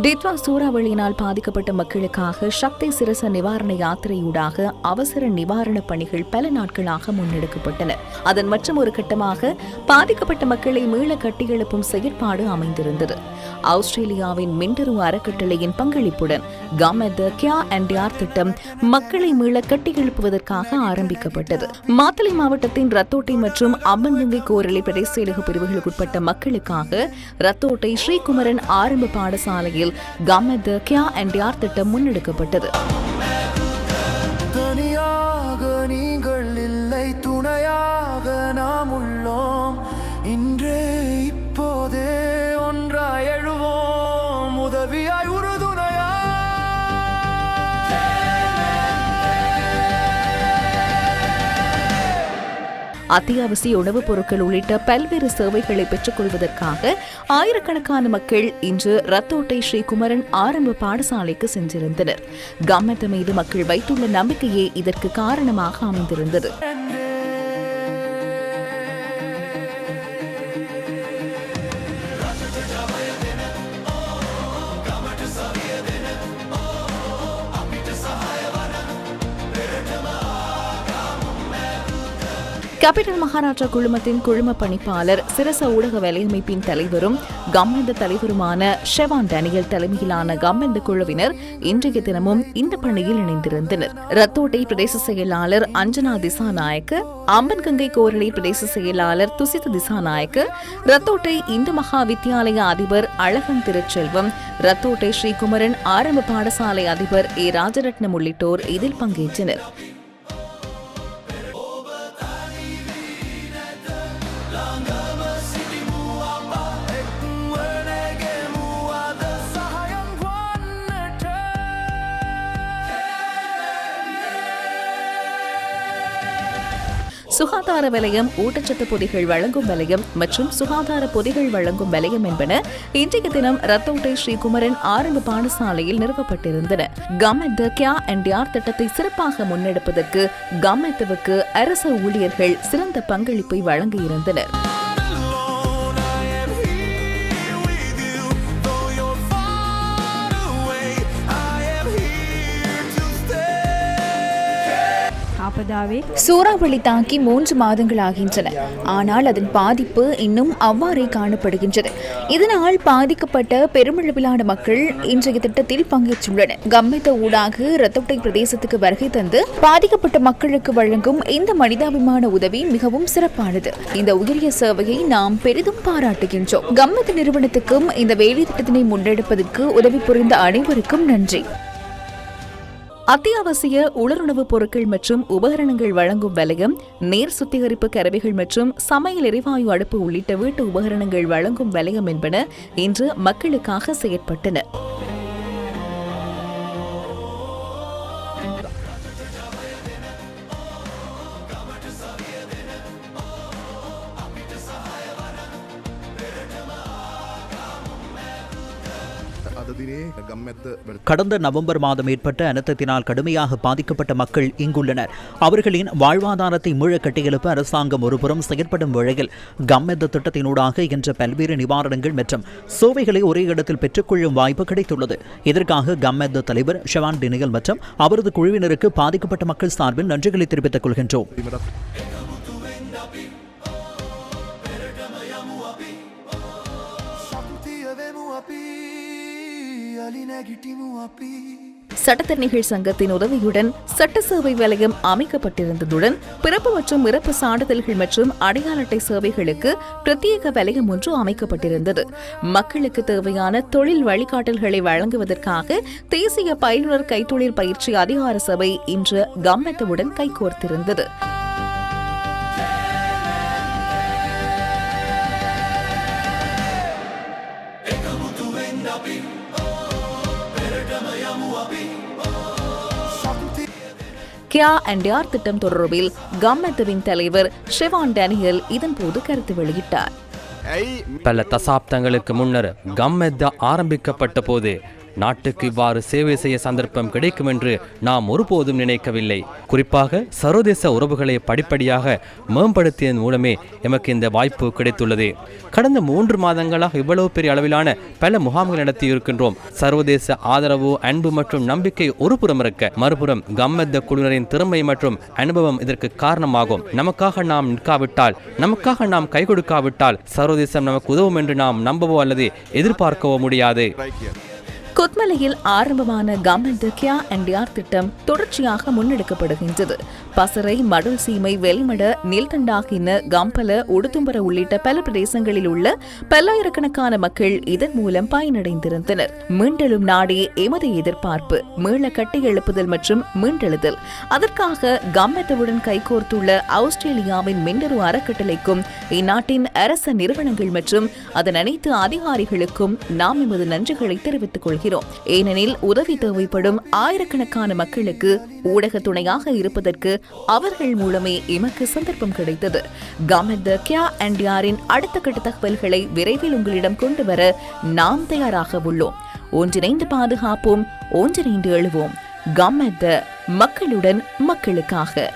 டிட்வா சூறாவளியினால் பாதிக்கப்பட்ட மக்களுக்காக சக்தி சிரச நிவாரண யாத்திரையூடாக அவசர நிவாரணப் பணிகள் பல நாட்களாக முன்னெடுக்கப்பட்டன. அதன் மற்றும் ஒரு கட்டமாக பாதிக்கப்பட்ட மக்களை மீள கட்டியெழுப்பும் செயற்பாடு அமைந்திருந்தது. ஆஸ்திரேலியாவின் மிண்டரு அறக்கட்டளையின் பங்களிப்புடன் கமெத கியா அண்ட் யார் திட்டம் மக்களை மீள கட்டியெழுப்புவதற்காக ஆரம்பிக்கப்பட்டது. மாத்தளை மாவட்டத்தின் ரத்தோட்டை மற்றும் அம்பன்கங்கை கோரளை பிரதேச செயலக பிரிவுகளுக்குட்பட்ட மக்களுக்காக ரத்தோட்டை ஸ்ரீகுமரன் ஆரம்ப பாடசாலையில் கமெத கியா அண்ட் யார் திட்டம் முன்னெடுக்கப்பட்டது. தனியாக நீங்கள் இல்லை, துணையாக நாம் உள்ளோம். இன்றே இப்போதே ஒன்றாய் எழுவோம், உதவியாய் உறுதுணையாய். அத்தியாவசிய உணவுப் பொருட்கள் உள்ளிட்ட பல்வேறு சேவைகளை பெற்றுக் கொள்வதற்காக ஆயிரக்கணக்கான மக்கள் இன்று ரத்தோட்டை ஸ்ரீகுமரன் ஆரம்ப பாடசாலைக்கு சென்றிருந்தனர். கமெத மீது மக்கள் வைத்துள்ள நம்பிக்கையே இதற்கு காரணமாக அமைந்திருந்தது. கேபிட்டல் மகாராஷ்டிரா குழுமத்தின் குழும பணிப்பாளர் சிரச ஊடக வலையமைப்பின் தலைவரும் கமெத தலைவருமான ஷெவான் டேனியல் தலைமையிலான கமெத குழுவினர் இன்றைய தினமும் இந்த பணியில் இணைந்திருந்தனர். ரத்தோட்டை பிரதேச செயலாளர் அஞ்சனா திசாநாயக்க, அம்பன்கங்கை கோரளை பிரதேச செயலாளர் துசித திசாநாயக்க, ரத்தோட்டை இந்து மகா வித்தியாலய அதிபர் அழகன் திருச்செல்வம், ரத்தோட்டை ஸ்ரீகுமரன் ஆரம்ப பாடசாலை அதிபர் ஏ ராஜரட்னம் உள்ளிட்டோர் இதில் பங்கேற்றனர். சுகாதார வலயம், ஊட்டச்சத்து பொதிகள் வழங்கும் வலயம் மற்றும் சுகாதார பொதிகள் வழங்கும் வலயம் என்பன இன்றைய தினம் ரத்தோட்டை ஸ்ரீகுமரன் ஆரம்ப பாடசாலையில் நிறுவப்பட்டிருந்தன. கமெத கியா அண்ட் யார் திட்டத்தை சிறப்பாக முன்னெடுப்பதற்கு கமெதவுக்கு அரசு ஊழியர்கள் சிறந்த பங்களிப்பை வழங்கியிருந்தனர். சூறாவளி தாக்கி 3 மாதங்கள் ஆகின்றன. ஆனால் அதன் பாதிப்பு இன்னும் அவ்வாறே காணப்படுகின்றது. இதனால் பாதிக்கப்பட்ட பெருமளவிலான மக்கள் இன்றைய திட்டத்தில் பங்கேற்றுள்ளனர். கமெத ஊடாக ரத்தோட்டை பிரதேசத்துக்கு வருகை தந்து பாதிக்கப்பட்ட மக்களுக்கு வழங்கும் இந்த மனிதாபிமான உதவி மிகவும் சிறப்பானது. இந்த உயரிய சேவையை நாம் பெரிதும் பாராட்டுகின்றோம். கமெத நிறுவனத்துக்கும் இந்த வேலை திட்டத்தினை முன்னெடுப்பதற்கு உதவி புரிந்த அனைவருக்கும் நன்றி. அத்தியாவசிய உலருணவுப் பொருட்கள் மற்றும் உபகரணங்கள் வழங்கும் வலயம், நீர் சுத்திகரிப்பு கருவிகள் மற்றும் சமையல் எரிவாயு அடுப்பு உள்ளிட்ட வீட்டு உபகரணங்கள் வழங்கும் வலயம் என்பன இன்று மக்களுக்காக செயற்பட்டன. கடந்த நவம்பர் மாதம் ஏற்பட்ட அனர்த்தத்தினால் கடுமையாக பாதிக்கப்பட்ட மக்கள் இங்குள்ளனர். அவர்களின் வாழ்வாதாரத்தை மீள கட்டியெழுப்ப அரசாங்கம் ஒருபுறம் செயற்படும் வேளையில் கமெத திட்டத்தினூடாக என்ற பல்வேறு நிவாரணங்கள் மற்றும் சேவைகளை ஒரே இடத்தில் பெற்றுக்கொள்ளும் வாய்ப்பு கிடைத்துள்ளது. இதற்காக கமெத தலைவர் ஷெவான் டேனியல் மற்றும் அவரது குழுவினருக்கு பாதிக்கப்பட்ட மக்கள் சார்பில் நன்றிகளை தெரிவித்துக் கொள்கின்றோம். சட்டத்தரணிகள் சங்கத்தின் உதவியுடன் சட்ட சேவை வலயம் அமைக்கப்பட்டிருந்ததுடன் பிறப்பு மற்றும் இறப்பு சான்றிதழ்கள் மற்றும் அடையாள அட்டை சேவைகளுக்கு பிரத்யேக வலயம் ஒன்று அமைக்கப்பட்டிருந்தது. மக்களுக்கு தேவையான தொழில் வழிகாட்டல்களை வழங்குவதற்காக தேசிய பயிலுனர் கைத்தொழில் பயிற்சி அதிகார சபை இன்று கமெதவுடன் கைகோர்த்திருந்தது. கியா அண்ட் யார் திட்டம் தொடர்பில் கமெதவின் தலைவர் ஷெவான் டேனியல் இதன்போது கருத்து வெளியிட்டார். பல தசாப்தங்களுக்கு முன்னர் கமெத ஆரம்பிக்கப்பட்ட போது நாட்டுக்கு இவ்வாறு சேவை செய்ய சந்தர்ப்பம் கிடைக்கும் என்று நாம் ஒருபோதும் நினைக்கவில்லை. குறிப்பாக சர்வதேச உறவுகளை படிப்படியாக மேம்படுத்தியதன் மூலமே எமக்கு இந்த வாய்ப்பு கிடைத்துள்ளது. கடந்த 3 மாதங்களாக இவ்வளவு பெரிய அளவிலான பல முகாம்கள் நடத்தி இருக்கின்றோம். சர்வதேச ஆதரவு, அன்பு மற்றும் நம்பிக்கை ஒரு புறம் இருக்க, மறுபுறம் கம்மெத்த குழுவினரின் திறமை மற்றும் அனுபவம் இதற்கு காரணமாகும். நமக்காக நாம் நிற்காவிட்டால், நமக்காக நாம் கை கொடுக்காவிட்டால் சர்வதேசம் நமக்கு உதவும் என்று நாம் நம்பவோ அல்லது எதிர்பார்க்கவோ முடியாது. கொத்மலையில் ஆரம்பமான கம்மெத்த கியா என்டிஆர் திட்டம் தொடர்ச்சியாக முன்னெடுக்கப்படுகின்றது. பசறை, மடுல் சீமை, வெலிமட, நீல்தண்டாகின, கம்பல, உடுத்தும்பர உள்ளிட்ட பல பிரதேசங்களில் உள்ள பல்லாயிரக்கணக்கான மக்கள் இதன் மூலம் பயனடைந்திருந்தனர். மீண்டெழும் நாடே எமது எதிர்பார்ப்பு. மீள கட்டி எழுப்புதல் மற்றும் மீண்டெழுதல். அதற்காக கம்மெத்தவுடன் கைகோர்த்துள்ள ஆஸ்திரேலியாவின் மின்னரு அறக்கட்டளைக்கும் இந்நாட்டின் அரச நிறுவனங்கள் மற்றும் அதன் அனைத்து அதிகாரிகளுக்கும் நாம் எமது நன்றிகளை தெரிவித்துக் கொள்கிறோம். ஏனெனில் உதவி தேவைப்படும் ஆயிரக்கணக்கான மக்களுக்கு ஊடக துணையாக இருப்பதற்கு அவர்கள் மூலமே எமக்கு சந்தர்ப்பம் கிடைத்தது. கம்மெத்த கியா என்டிஆரின் அடுத்த கட்ட தகவல்களை விரைவில் உங்களிடம் கொண்டு வர நாம் தயாராக உள்ளோம். ஒன்றிணைந்து பாதுகாப்போம், ஒன்றிணைந்து எழுவோம். கம்மெத்த, மக்களுடன், மக்களுக்காக.